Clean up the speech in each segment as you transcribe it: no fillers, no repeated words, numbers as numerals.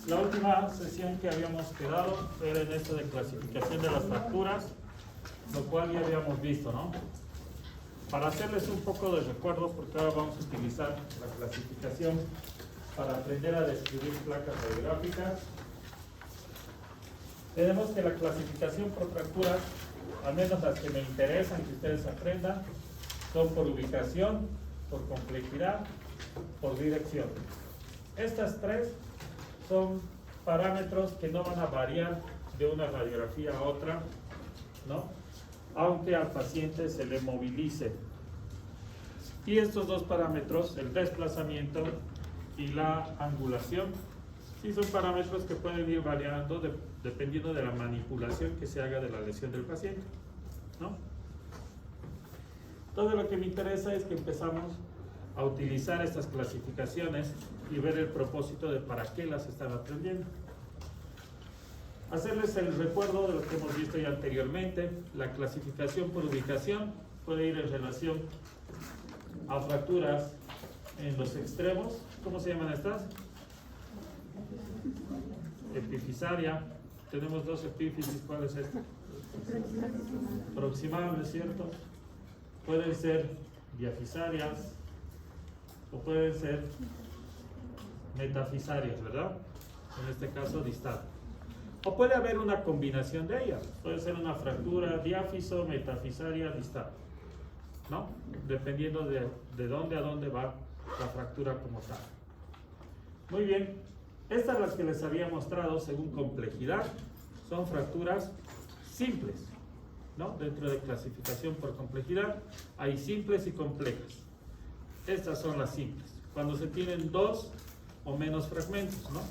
La última sesión que habíamos quedado era en esto de clasificación de las fracturas, lo cual ya habíamos visto, ¿no? Para hacerles un poco de recuerdo, porque ahora vamos a utilizar la clasificación para aprender a describir placas radiográficas. Tenemos que la clasificación por fracturas, al menos las que me interesan que ustedes aprendan, son por ubicación, por complejidad, por dirección. Estas tres son parámetros que no van a variar de una radiografía a otra, ¿no? Aunque al paciente se le movilice. Y estos dos parámetros, el desplazamiento y la angulación, sí son parámetros que pueden ir variando dependiendo de la manipulación que se haga de la lesión del paciente, ¿no? Todo lo que me interesa es que empezamos a utilizar estas clasificaciones y ver el propósito de para qué las están aprendiendo. Hacerles el recuerdo de lo que hemos visto ya anteriormente. La clasificación por ubicación puede ir en relación a fracturas en los extremos. ¿Cómo se llaman estas? Epifisaria. Tenemos dos epífisis. ¿Cuál es esta? Proximal, ¿no es cierto? Pueden ser diafisarias o pueden ser metafisarias, ¿verdad? En este caso distal. O puede haber una combinación de ellas. Puede ser una fractura diáfiso, metafisaria, distal, ¿no? Dependiendo de dónde a dónde va la fractura como tal. Muy bien. Estas las que les había mostrado según complejidad son fracturas simples, ¿no? Dentro de clasificación por complejidad hay simples y complejas. Estas son las simples. Cuando se tienen dos o menos fragmentos, ¿no?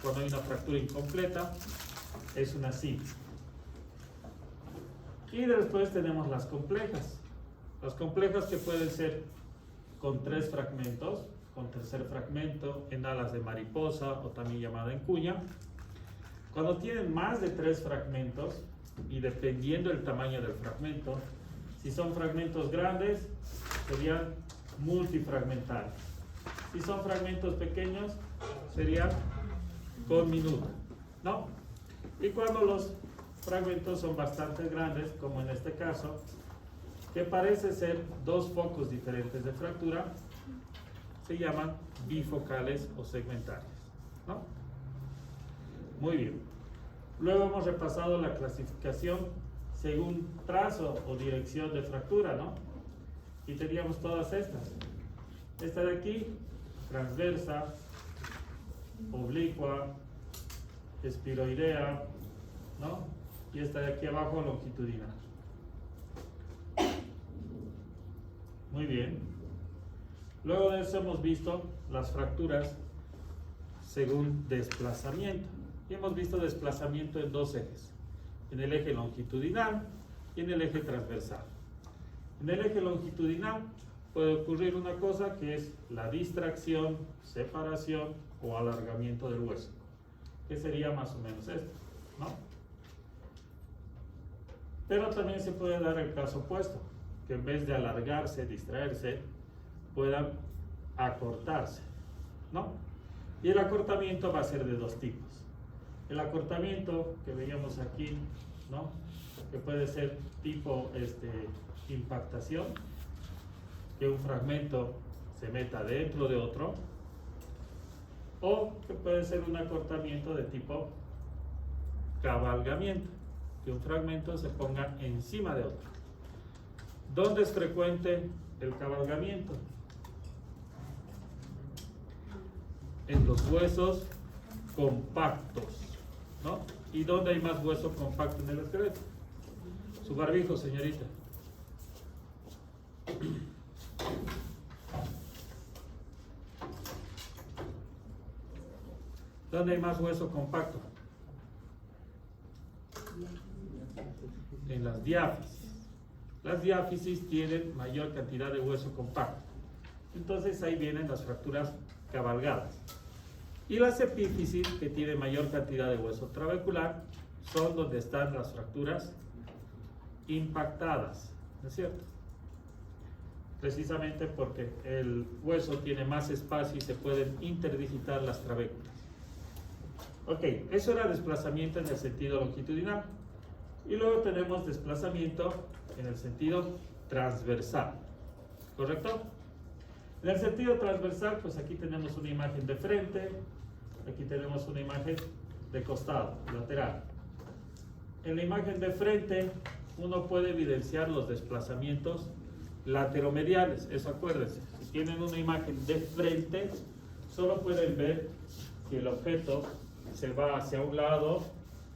Cuando hay una fractura incompleta, es una simple. Y después tenemos las complejas. Las complejas que pueden ser con 3 fragmentos, con tercer fragmento, en alas de mariposa o también llamada en cuña. Cuando tienen más de 3 fragmentos, y dependiendo del tamaño del fragmento, si son fragmentos grandes, serían multifragmentales. Si son fragmentos pequeños, serían con minuta, ¿no? Y cuando los fragmentos son bastante grandes, como en este caso, que parece ser 2 focos diferentes de fractura, se llaman bifocales o segmentarias, ¿no? Muy bien. Luego hemos repasado la clasificación según trazo o dirección de fractura, ¿no? Y teníamos todas estas. Esta de aquí, transversa, oblicua, espiroidea, ¿no? Y esta de aquí abajo, longitudinal. Muy bien. Luego de eso hemos visto las fracturas según desplazamiento. Y hemos visto desplazamiento en 2 ejes. En el eje longitudinal y en el eje transversal. En el eje longitudinal puede ocurrir una cosa que es la distracción, separación o alargamiento del hueso. Que sería más o menos esto, ¿no? Pero también se puede dar el caso opuesto, que en vez de alargarse, distraerse, puedan acortarse, ¿no? Y el acortamiento va a ser de 2 tipos. El acortamiento que veíamos aquí, ¿no? Que puede ser tipo impactación, que un fragmento se meta dentro de otro, o que puede ser un acortamiento de tipo cabalgamiento, que un fragmento se ponga encima de otro. ¿Dónde es frecuente el cabalgamiento? En los huesos compactos, ¿no? ¿Y dónde hay más hueso compacto en el esqueleto? Su barbijo, señorita. ¿Dónde hay más hueso compacto? En las diáfisis. Las diáfisis tienen mayor cantidad de hueso compacto. Entonces ahí vienen las fracturas cabalgadas. Y las epífisis, que tienen mayor cantidad de hueso trabecular, son donde están las fracturas impactadas, ¿no es cierto? Precisamente porque el hueso tiene más espacio y se pueden interdigitar las trabéculas. Ok, eso era desplazamiento en el sentido longitudinal. Y luego tenemos desplazamiento en el sentido transversal. ¿Correcto? En el sentido transversal, pues aquí tenemos una imagen de frente, aquí tenemos una imagen de costado, lateral. En la imagen de frente, uno puede evidenciar los desplazamientos lateromediales. Eso acuérdense, si tienen una imagen de frente, solo pueden ver si el objeto se va hacia un lado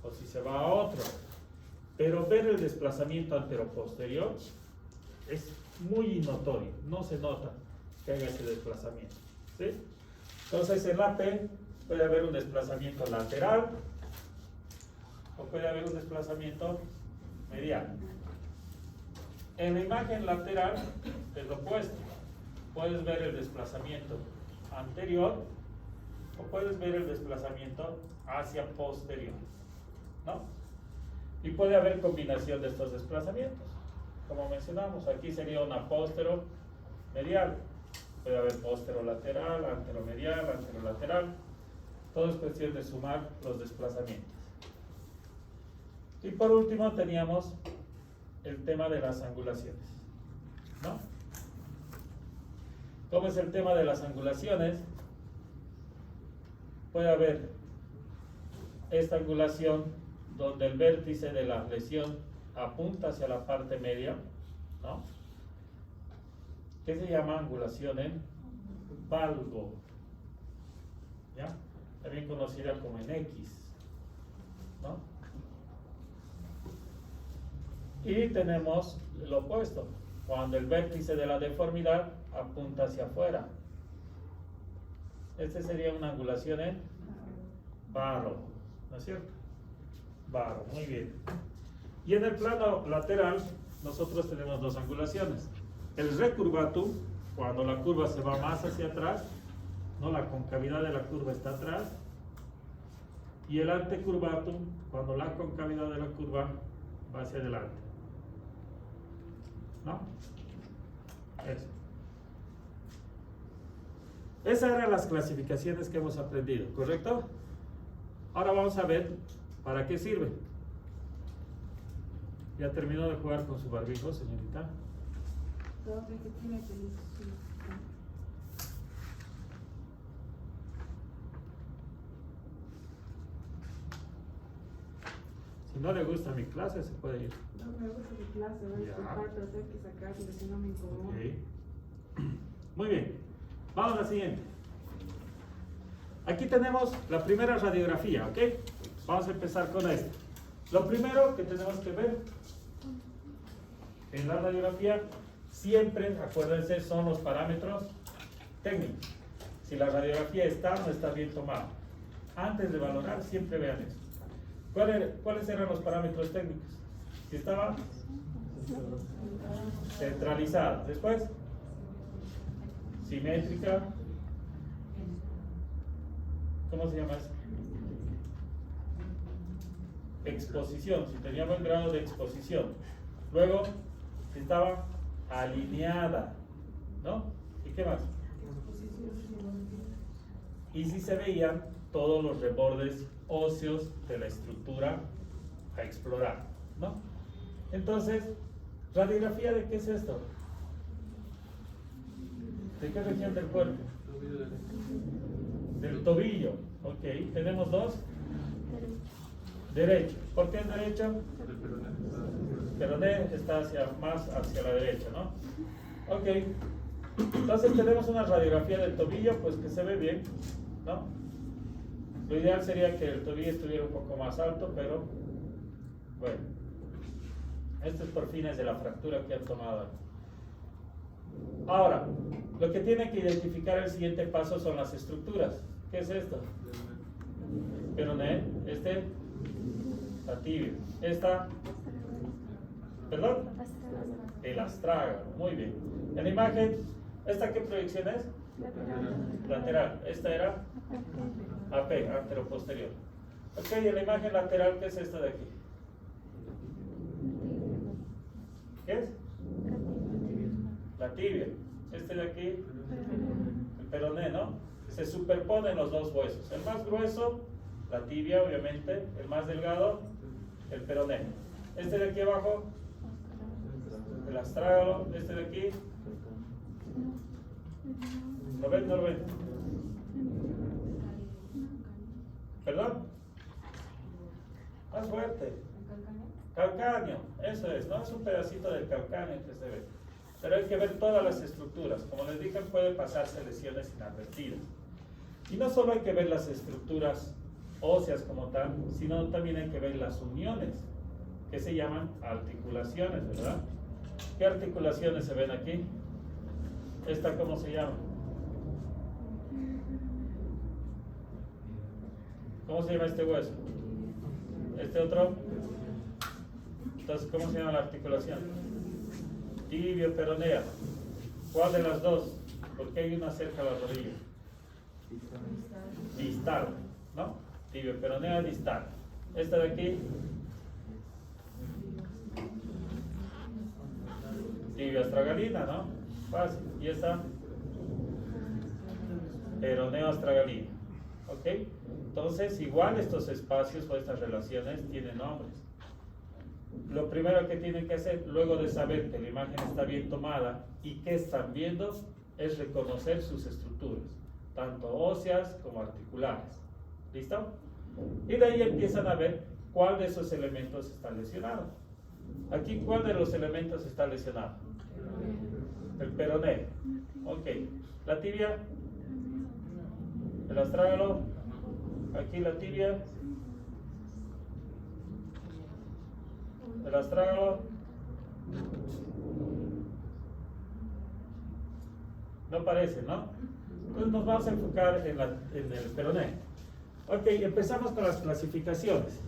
o si se va a otro. Pero ver el desplazamiento antero-posterior es muy notorio, no se nota que haya ese desplazamiento, ¿sí? Entonces en la P puede haber un desplazamiento lateral o puede haber un desplazamiento medial. En la imagen lateral es lo opuesto, puedes ver el desplazamiento anterior o puedes ver el desplazamiento hacia posterior, ¿no? Y puede haber combinación de estos desplazamientos. Como mencionamos, aquí sería un apóstero medial. Puede haber póstero lateral, anteromedial, anterolateral. Todo es cuestión de sumar los desplazamientos. Y por último teníamos el tema de las angulaciones, ¿no? ¿Cómo es el tema de las angulaciones? Puede haber esta angulación donde el vértice de la lesión apunta hacia la parte media, ¿no? Que se llama angulación en valgo, ¿ya? También conocida como en X, ¿no? Y tenemos lo opuesto, cuando el vértice de la deformidad apunta hacia afuera. Este sería una angulación en varo, ¿no es cierto? Varo, muy bien. Y en el plano lateral, nosotros tenemos dos angulaciones. El recurvatum, cuando la curva se va más hacia atrás, ¿no? La concavidad de la curva está atrás. Y el antecurvatum, cuando la concavidad de la curva va hacia adelante, ¿no? Eso. Esas eran las clasificaciones que hemos aprendido, ¿correcto? Ahora vamos a ver para qué sirve. ¿Ya terminó de jugar con su barbijo, señorita? Si no le gusta mi clase, se puede ir. No me gusta mi clase, voy a disculpar, pero tengo que sacar porque si no me incomoda. Okay. Muy bien, vamos a la siguiente. Aquí tenemos la primera radiografía, ¿ok? Vamos a empezar con esto. Lo primero que tenemos que ver en la radiografía, siempre, acuérdense, son los parámetros técnicos. Si la radiografía está o no está bien tomada. Antes de valorar, siempre vean eso. ¿Cuáles eran los parámetros técnicos? Si estaba centralizada. Después, simétrica. ¿Cómo se llama eso? Exposición, si tenía buen grado de exposición. Luego, si estaba alineada, ¿no? ¿Y qué más? Y si se veían todos los rebordes óseos de la estructura a explorar, ¿no? Entonces, ¿radiografía de qué es esto? ¿De qué región del cuerpo? Del tobillo. Ok, tenemos dos. Derecho. ¿Por qué es derecho? El peroné está más hacia la derecha, ¿no? Ok. Entonces tenemos una radiografía del tobillo, pues que se ve bien, ¿no? Lo ideal sería que el tobillo estuviera un poco más alto, pero bueno. Esto es por fines de la fractura que han tomado. Ahora, lo que tiene que identificar el siguiente paso son las estructuras. ¿Qué es esto? Peroné, la tibia, perdón, el astrágalo, muy bien. En la imagen, ¿esta qué proyección es? Lateral. Esta era AP, anteroposterior. Ok, en la imagen lateral, ¿qué es esta de aquí? ¿Qué es? La tibia. Este de aquí, el peroné, ¿no? Se superponen los dos huesos. El más grueso La tibia, obviamente, el más delgado, el peroné. Este de aquí abajo, el astrágalo, este de aquí. ¿Lo ven? ¿No lo ven? ¿Perdón? Más fuerte. Calcáneo, eso es, ¿no? Es un pedacito del calcáneo que se ve. Pero hay que ver todas las estructuras. Como les dije, puede pasarse lesiones inadvertidas. Y no solo hay que ver las estructuras óseas como tal, sino también hay que ver las uniones, que se llaman articulaciones, ¿verdad? ¿Qué articulaciones se ven aquí? ¿Esta cómo se llama? ¿Cómo se llama este hueso? ¿Este otro? Entonces, ¿cómo se llama la articulación? Tibio-peronea. ¿Cuál de las dos? Porque hay una cerca a la rodilla. Distal, ¿no? Tibio-peronea distal. Esta de aquí. Tibio-astragalina, ¿no? Fácil. Y esta. Peroneo-astragalina. ¿Ok? Entonces, igual estos espacios o estas relaciones tienen nombres. Lo primero que tienen que hacer, luego de saber que la imagen está bien tomada y que están viendo, es reconocer sus estructuras, tanto óseas como articulares. ¿Listo? Y de ahí empiezan a ver cuál de esos elementos está lesionado. Aquí, ¿cuál de los elementos está lesionado? El peroné. Ok. La tibia, el astrágalo, aquí la tibia, el astrágalo. No parece, ¿no? Entonces nos vamos a enfocar en el peroné. Ok, empezamos con las clasificaciones.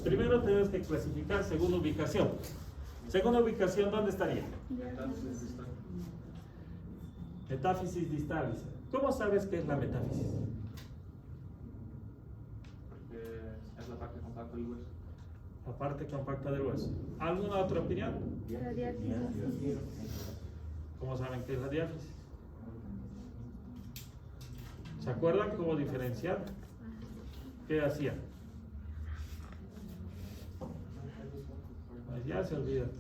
Primero tenemos que clasificar según ubicación. Según ubicación, ¿dónde estaría? Metáfisis distalis. ¿Cómo sabes qué es la metáfisis? Porque es la parte compacta del hueso. La parte compacta del hueso. ¿Alguna otra opinión? La diáfisis. ¿Cómo saben qué es la diáfisis? ¿Se acuerdan cómo diferenciar? ¿Qué hacían? Pues ya se olvidan.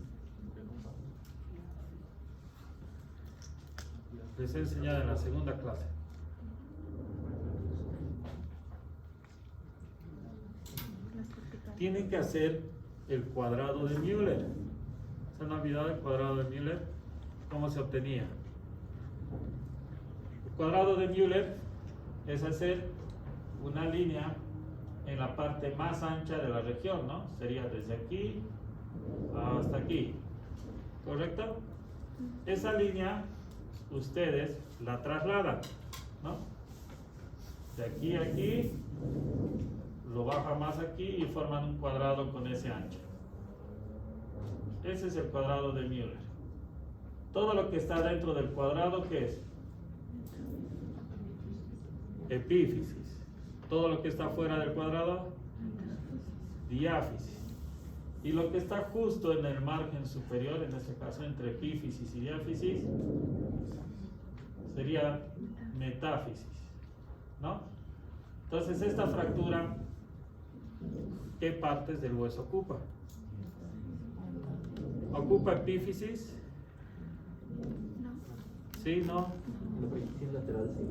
Les he enseñado en la segunda clase. Tienen que hacer el cuadrado de Müller. ¿Se han olvidado el cuadrado de Müller? ¿Cómo se obtenía? El cuadrado de Müller es hacer una línea en la parte más ancha de la región, ¿no? Sería desde aquí hasta aquí, ¿correcto? Esa línea ustedes la trasladan, ¿no? De aquí a aquí, lo baja más aquí y forman un cuadrado con ese ancho. Ese es el cuadrado de Müller. Todo lo que está dentro del cuadrado, ¿qué es? Epífisis. Todo lo que está fuera del cuadrado, diáfisis. Y lo que está justo en el margen superior, en este caso entre epífisis y diáfisis, sería metáfisis, ¿no? Entonces, esta fractura, ¿qué partes del hueso ocupa? ¿Ocupa epífisis? ¿Sí? ¿No? La proyección lateral, sí.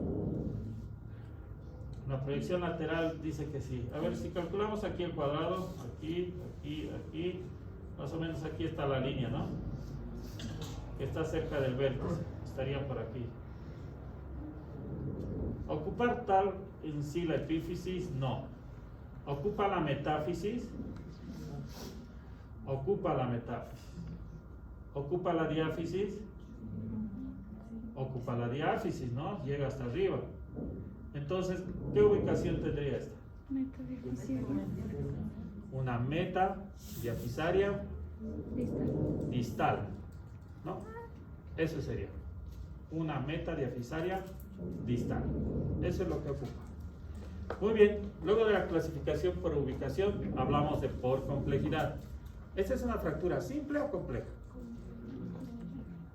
La proyección lateral dice que sí. A ver, si calculamos aquí el cuadrado, aquí, aquí, aquí, más o menos aquí está la línea, ¿no? Que está cerca del vértice, estaría por aquí. ¿Ocupar tal en sí la epífisis? No. ¿Ocupa la metáfisis? Ocupa la metáfisis. ¿Ocupa la diáfisis? Ocupa la diáfisis, ¿no? Llega hasta arriba. Entonces, ¿qué ubicación tendría esta? Una meta diafisaria distal, ¿no? Eso sería. Una meta diafisaria distal. Eso es lo que ocupa. Muy bien, luego de la clasificación por ubicación, hablamos de por complejidad. ¿Esta es una fractura simple o compleja?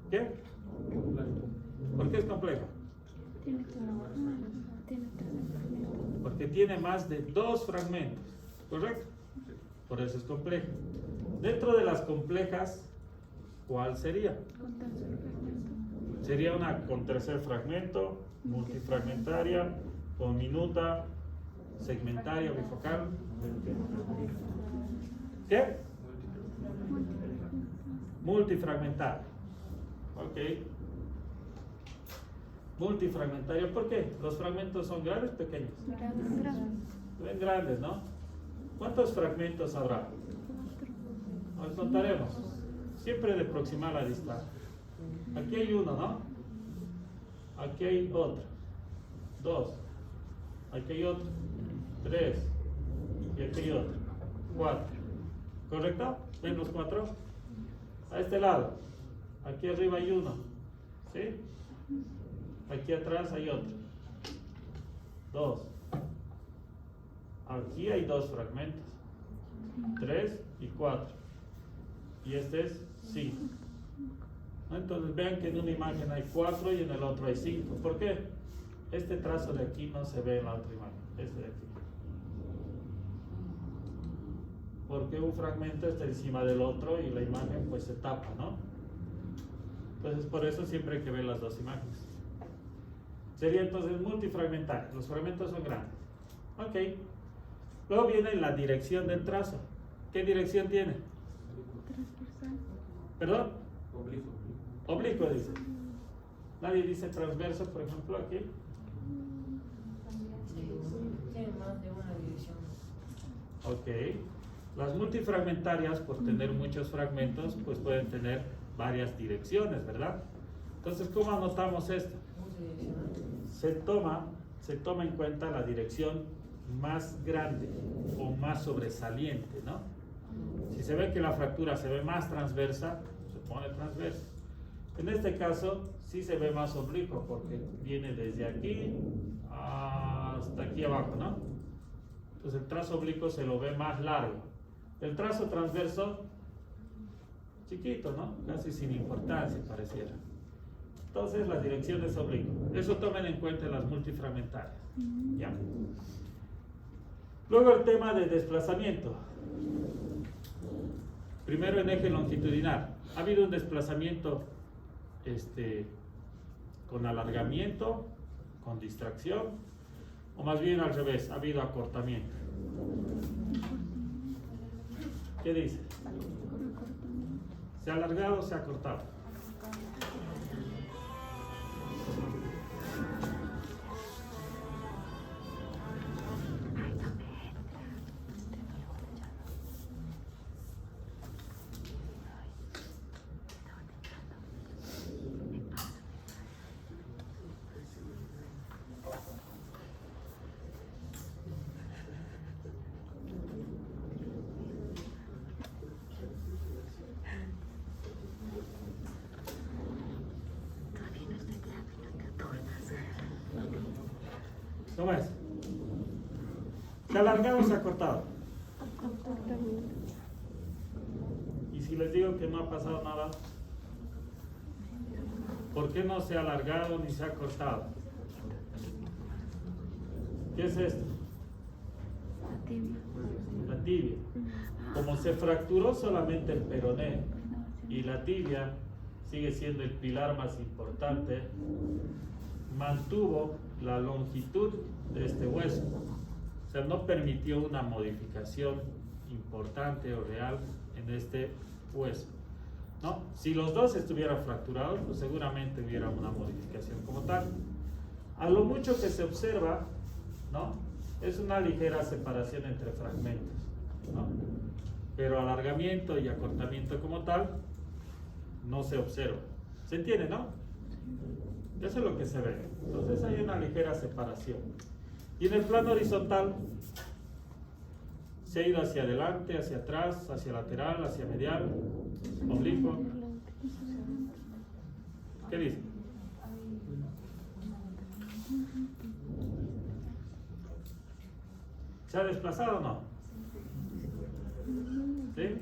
¿Qué? ¿Por qué es compleja? Tiene todo. porque tiene más de 2 fragmentos, ¿correcto? Por eso es compleja. Dentro de las complejas, ¿cuál sería? Sería una con tercer fragmento, multifragmentaria, con minuta, segmentaria, bifocal. ¿Qué? Multifragmentaria. Ok. Multifragmentaria, ¿por qué? Los fragmentos son grandes o pequeños. Ven grandes, ¿no? ¿Cuántos fragmentos habrá? Nos contaremos. Siempre de aproximar la distancia. Aquí hay uno, ¿no? Aquí hay otro. 2. Aquí hay otro. 3. Y aquí hay otro. 4. ¿Correcto? ¿Ven los 4? A este lado. Aquí arriba hay uno. ¿Sí? Aquí atrás hay otro. 2. Aquí hay 2 fragmentos. 3 y 4. Y este es 5. Entonces vean que en una imagen hay 4 y en el otro hay 5. ¿Por qué? Este trazo de aquí no se ve en la otra imagen. Este de aquí. Porque un fragmento está encima del otro y la imagen pues se tapa, ¿no? Entonces por eso siempre hay que ver las 2 imágenes. Sería entonces multifragmentario. Los fragmentos son grandes. Ok. Luego viene la dirección del trazo. ¿Qué dirección tiene? ¿Perdón? Oblicuo. Oblicuo dice. Nadie dice transverso, por ejemplo, aquí. Tiene más de una dirección. Ok. Las multifragmentarias, por tener muchos fragmentos, pues pueden tener varias direcciones, ¿verdad? Entonces, ¿cómo anotamos esto? Se toma en cuenta la dirección más grande o más sobresaliente, ¿no? Si se ve que la fractura se ve más transversa, se pone transversa. En este caso, sí se ve más oblicuo porque viene desde aquí hasta aquí abajo, ¿no? Entonces el trazo oblicuo se lo ve más largo. El trazo transverso, chiquito, ¿no? Casi sin importancia pareciera. Entonces la dirección es oblicua. Eso tomen en cuenta en las multifragmentarias. ¿Ya? Luego el tema de desplazamiento. Primero en eje longitudinal. ¿Ha habido un desplazamiento con alargamiento, con distracción? O más bien al revés, ha habido acortamiento. ¿Qué dice? ¿Se ha alargado o se ha acortado? ¿Cómo es? ¿Se ha alargado o se ha cortado? Y si les digo que no ha pasado nada, ¿por qué no se ha alargado ni se ha cortado? ¿Qué es esto? La tibia. Como se fracturó solamente el peroné y la tibia sigue siendo el pilar más importante, mantuvo la longitud de este hueso. O sea, no permitió una modificación importante o real en este hueso, ¿no? Si los dos estuvieran fracturados, pues seguramente hubiera una modificación como tal. A lo mucho que se observa, ¿no? Es una ligera separación entre fragmentos, ¿no? Pero alargamiento y acortamiento como tal no se observa. ¿Se entiende, no? Eso es lo que se ve. Entonces hay una ligera separación. Y en el plano horizontal se ha ido hacia adelante, hacia atrás, hacia lateral, hacia medial, oblicuo. ¿Qué dice? ¿Se ha desplazado o no? ¿Sí?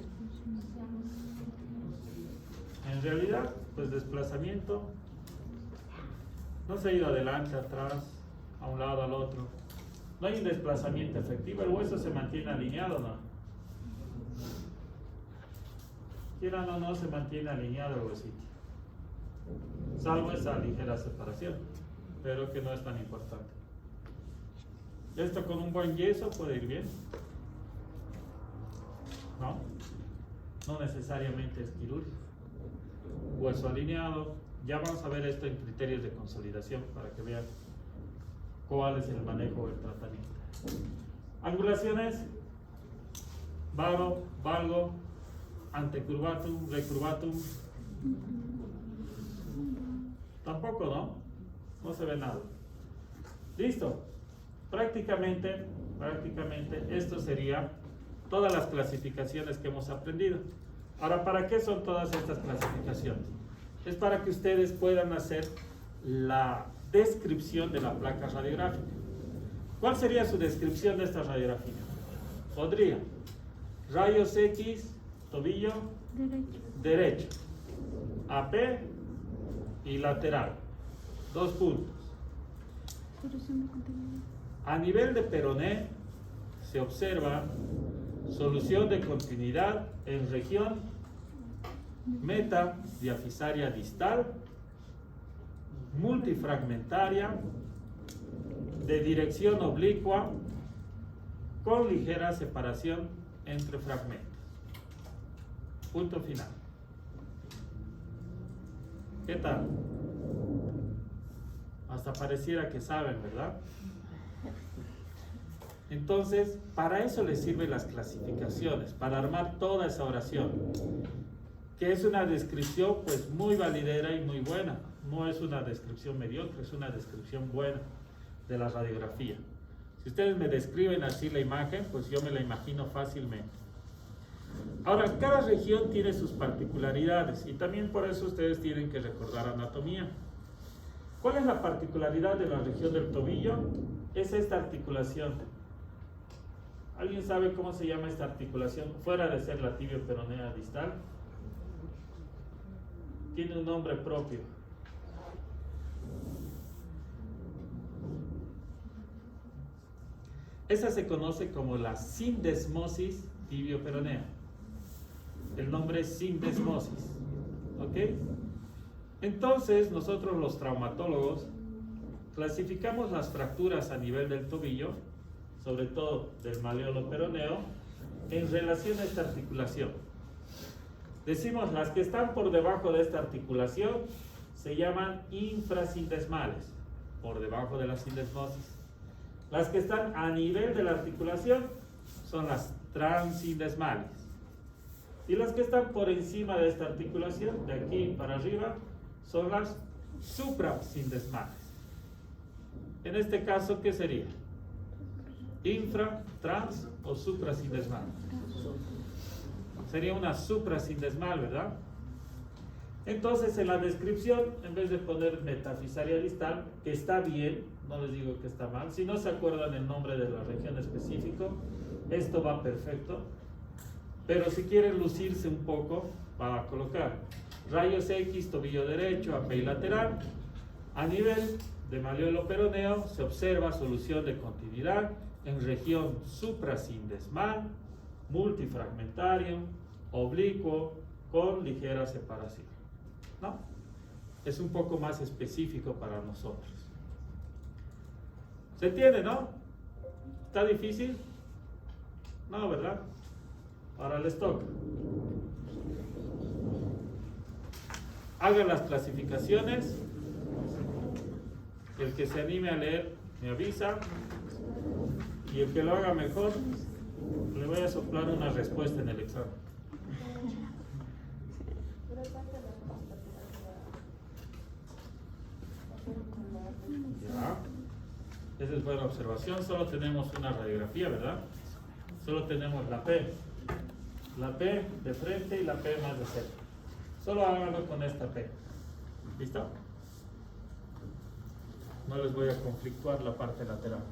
En realidad, pues desplazamiento no se ha ido adelante, atrás, a un lado, al otro. No hay un desplazamiento efectivo, el hueso se mantiene alineado, ¿no? Quieran o no, se mantiene alineado el huesito. Salvo esa ligera separación, pero que no es tan importante. Esto con un buen yeso puede ir bien. ¿No? No necesariamente es quirúrgico. Hueso alineado. Ya vamos a ver esto en criterios de consolidación para que vean cuál es el manejo del tratamiento. Angulaciones: varo, valgo, antecurvatum, recurvatum. Tampoco, ¿no? No se ve nada. Listo. Prácticamente esto sería todas las clasificaciones que hemos aprendido. Ahora, ¿para qué son todas estas clasificaciones? Es para que ustedes puedan hacer la descripción de la placa radiográfica. ¿Cuál sería su descripción de esta radiografía? Podría: rayos X, tobillo derecho, AP y lateral, 2 puntos. A nivel de peroné se observa solución de continuidad en región meta diafisaria distal, multifragmentaria, de dirección oblicua, con ligera separación entre fragmentos. Punto final. ¿Qué tal? Hasta pareciera que saben, ¿verdad? Entonces, para eso les sirven las clasificaciones, para armar toda esa oración, que es una descripción pues muy validera y muy buena. No es una descripción mediocre, es una descripción buena de la radiografía. Si ustedes me describen así la imagen, pues yo me la imagino fácilmente. Ahora, cada región tiene sus particularidades y también por eso ustedes tienen que recordar anatomía. ¿Cuál es la particularidad de la región del tobillo? Es esta articulación. ¿Alguien sabe cómo se llama esta articulación? Fuera de ser la tibio-peronea distal. Tiene un nombre propio. Esa se conoce como la sindesmosis tibio-peronea. El nombre es sindesmosis. ¿Ok? Entonces, nosotros los traumatólogos clasificamos las fracturas a nivel del tobillo, sobre todo del maleolo peroneo, en relación a esta articulación. Decimos, las que están por debajo de esta articulación se llaman infrasindesmales, por debajo de la sindesmosis. Las que están a nivel de la articulación son las transindesmales. Y las que están por encima de esta articulación, de aquí para arriba, son las suprasindesmales. En este caso, ¿qué sería? Infra, trans o suprasindesmal. Sería una suprasindesmal, ¿verdad? Entonces, en la descripción, en vez de poner metafisaria distal, que está bien, no les digo que está mal, si no se acuerdan el nombre de la región específico, esto va perfecto. Pero si quieren lucirse un poco, va a colocar rayos X, tobillo derecho, AP y lateral. A nivel de maleolo peroneo se observa solución de continuidad en región suprasindesmal, multifragmentario, oblicuo, con ligera separación. ¿No? Es un poco más específico para nosotros. ¿Se entiende, no? ¿Está difícil? No, ¿verdad? Ahora les toca. Hagan las clasificaciones. El que se anime a leer me avisa. Y el que lo haga mejor, le voy a soplar una respuesta en el examen. Ya. Esa es buena observación. Solo tenemos una radiografía, ¿verdad? Solo tenemos la P. La P de frente y la P más de cerca. Solo háganlo con esta P. ¿Listo? No les voy a conflictuar la parte lateral.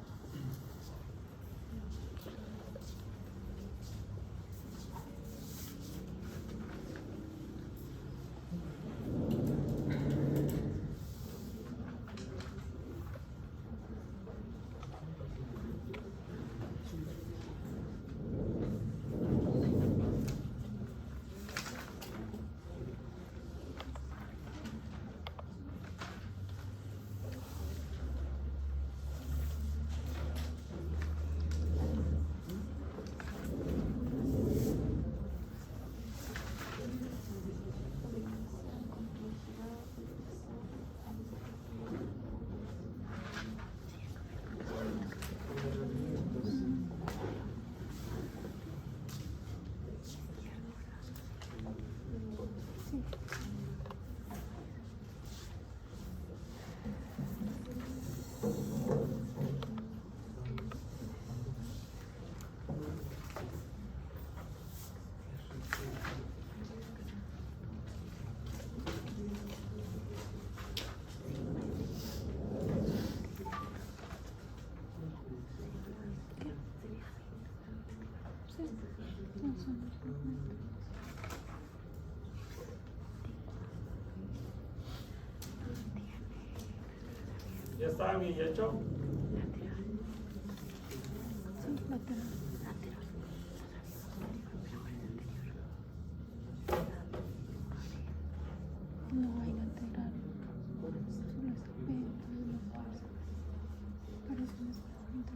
¿Ya está bien hecho? No hay lateral. Solo es apenas una fuerza. Parece una esponja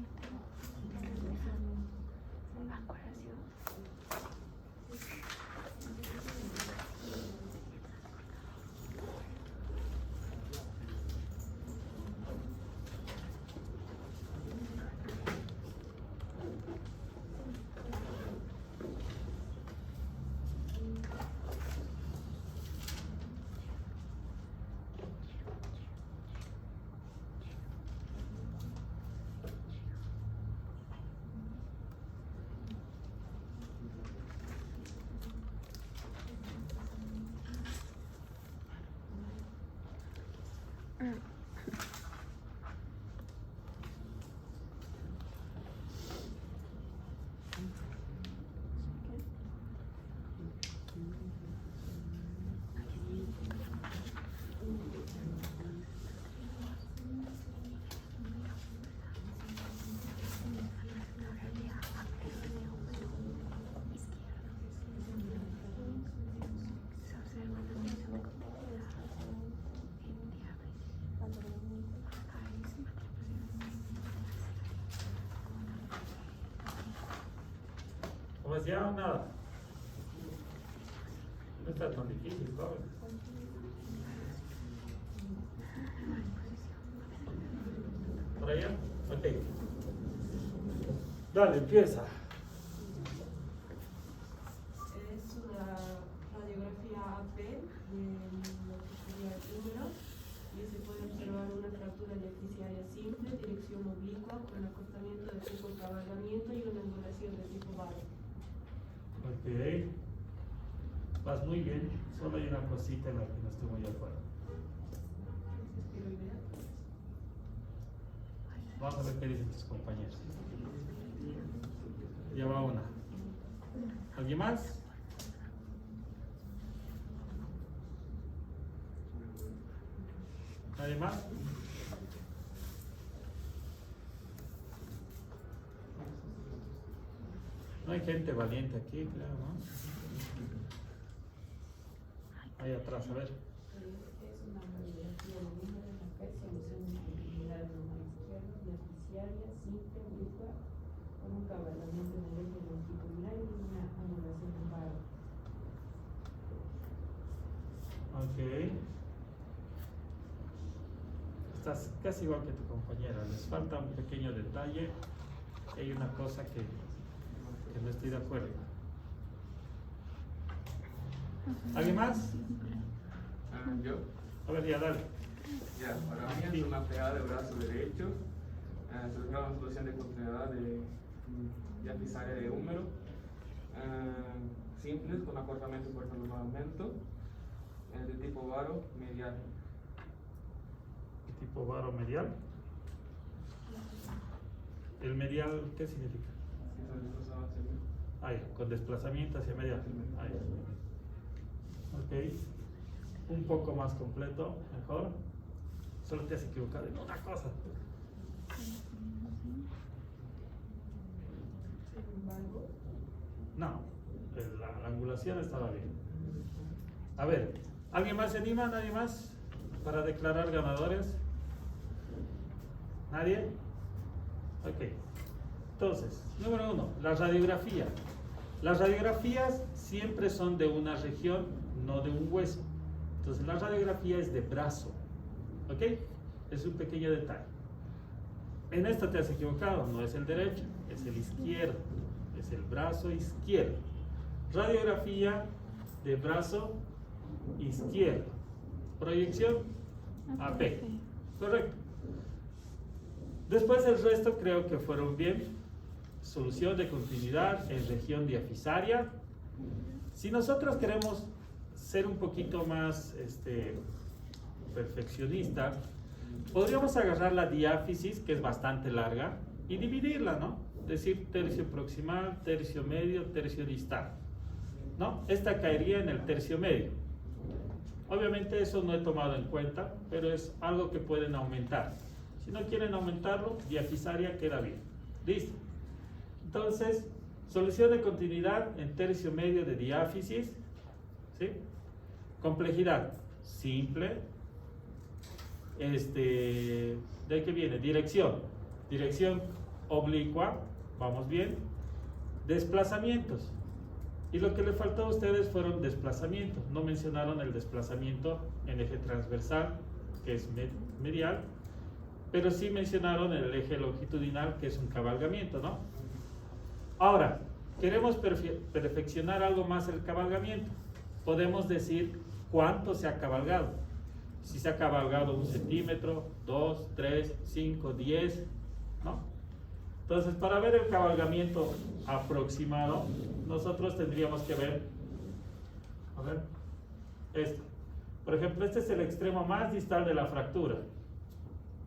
Pues ya nada. No está tan difícil, ¿sabes? ¿Por allá? Ok. Dale, empieza. Es una radiografía AP de lo que sería el húmero y se puede observar una fractura diapficiaria simple, dirección oblicua, con acostamiento de tipo encabalgamiento y una angulación de tipo varo. Ok. Vas muy bien. Solo hay una cosita en la que no estoy muy de acuerdo. Vamos a ver qué dicen tus compañeros. Ya va una. ¿Alguien más? ¿Nadie más? No hay gente valiente aquí, claro, ¿no? Ahí atrás, a ver. Es una radiografía de húmero en la que solución de continuidad de la izquierda, diapficiaria, simple, oblicua, con un cabalgamiento en el eje longitudinal y una angulación de varo. Ok. Estás casi igual que tu compañera. Les falta un pequeño detalle. Hay una cosa que no estoy de acuerdo. ¿Alguien más? Yo. A ver, ya, dale. Ya, para mí es una pegada de brazo derecho. Se logra una solución de continuidad de diapficiaria de húmero. Simples, con acortamiento por prolongamiento. De tipo varo medial. Tipo varo medial. ¿El medial qué significa? Ahí, con desplazamiento hacia medial. Ahí. Ok. Un poco más completo, mejor. Solo te has equivocado en una cosa. No, la angulación estaba bien. A ver, ¿alguien más se anima? ¿Nadie más? Para declarar ganadores. ¿Nadie? Ok. Entonces, número 1, la radiografía. Las radiografías siempre son de una región, no de un hueso. Entonces, la radiografía es de brazo. ¿Ok? Es un pequeño detalle. En esta te has equivocado, no es el derecho, es el izquierdo. Es el brazo izquierdo. Radiografía de brazo izquierdo. Proyección AP. Correcto. Después el resto creo que fueron bien. Solución de continuidad en región diafisaria. Si nosotros queremos ser un poquito más perfeccionista, podríamos agarrar la diáfisis, que es bastante larga, y dividirla, ¿no? Decir tercio proximal, tercio medio, tercio distal, ¿no? Esta caería en el tercio medio. Obviamente eso no he tomado en cuenta, pero es algo que pueden aumentar. Si no quieren aumentarlo, diafisaria queda bien. Listo. Entonces, solución de continuidad en tercio medio de diáfisis. ¿Sí? Complejidad simple. ¿De qué viene? Dirección oblicua, vamos bien. Desplazamientos, y lo que le faltó a ustedes fueron desplazamientos. No mencionaron el desplazamiento en eje transversal, que es medial, pero sí mencionaron el eje longitudinal, que es un cabalgamiento, ¿no? Ahora, queremos perfeccionar algo más el cabalgamiento. Podemos decir cuánto se ha cabalgado. Si se ha cabalgado 1 centímetro, 2, 3, 5, 10, ¿no? Entonces, para ver el cabalgamiento aproximado, nosotros tendríamos que ver, a ver, esto. Por ejemplo, este es el extremo más distal de la fractura.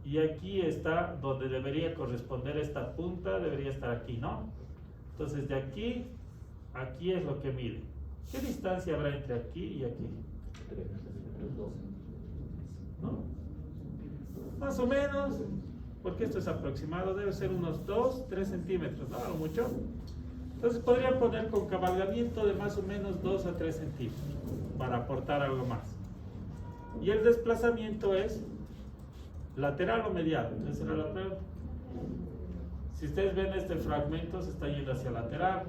Y aquí está donde debería corresponder esta punta, debería estar aquí, ¿no? Entonces, de aquí, aquí es lo que mide. ¿Qué distancia habrá entre aquí y aquí? ¿No? Más o menos, porque esto es aproximado, debe ser unos 2, 3 centímetros, ¿no? A lo mucho. Entonces podrían poner con cabalgamiento de más o menos 2 a 3 centímetros para aportar algo más. Y el desplazamiento es lateral o medial. Entonces será la pregunta. Si ustedes ven este fragmento, se está yendo hacia lateral.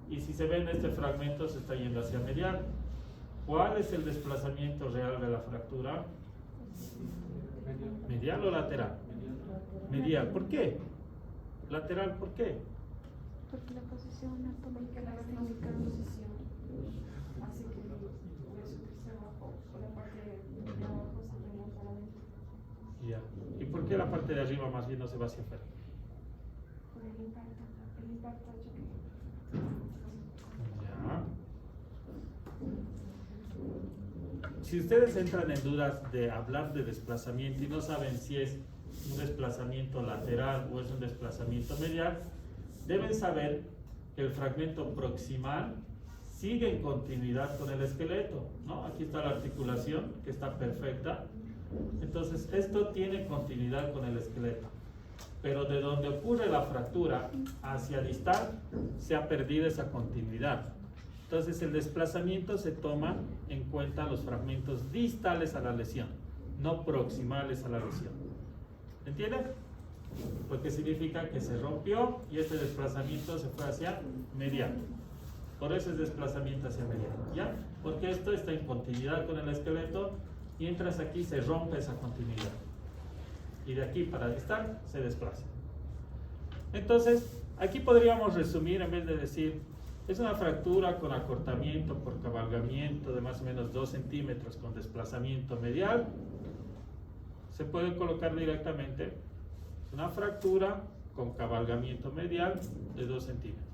Y si se ven este fragmento, se está yendo hacia medial. ¿Cuál es el desplazamiento real de la fractura? ¿Medial o lateral? Medial. ¿Por qué? ¿Lateral por qué? Porque la posición Porque anatómica la está única indicando. posición hace que el hueso que esté abajo o la parte de abajo se venga para adentro. Ya. ¿Y por qué la parte de arriba más bien no se va hacia afuera? Por el impacto ha hecho que Ya. Si ustedes entran en dudas de hablar de desplazamiento y no saben si es un desplazamiento lateral o es un desplazamiento medial, deben saber que el fragmento proximal sigue en continuidad con el esqueleto, ¿no? Aquí está la articulación, que está perfecta. Entonces, esto tiene continuidad con el esqueleto. Pero de donde ocurre la fractura hacia distal, se ha perdido esa continuidad. Entonces, el desplazamiento se toma en cuenta los fragmentos distales a la lesión, no proximales a la lesión. ¿Entienden? Porque significa que se rompió y este desplazamiento se fue hacia medial. Por eso es desplazamiento hacia medial, ¿ya? Porque esto está en continuidad con el esqueleto, mientras aquí se rompe esa continuidad. Y de aquí para distal se desplaza. Entonces, aquí podríamos resumir, en vez de decir, es una fractura con acortamiento por cabalgamiento de más o menos 2 centímetros con desplazamiento medial, se puede colocar directamente una fractura con cabalgamiento medial de 2 centímetros.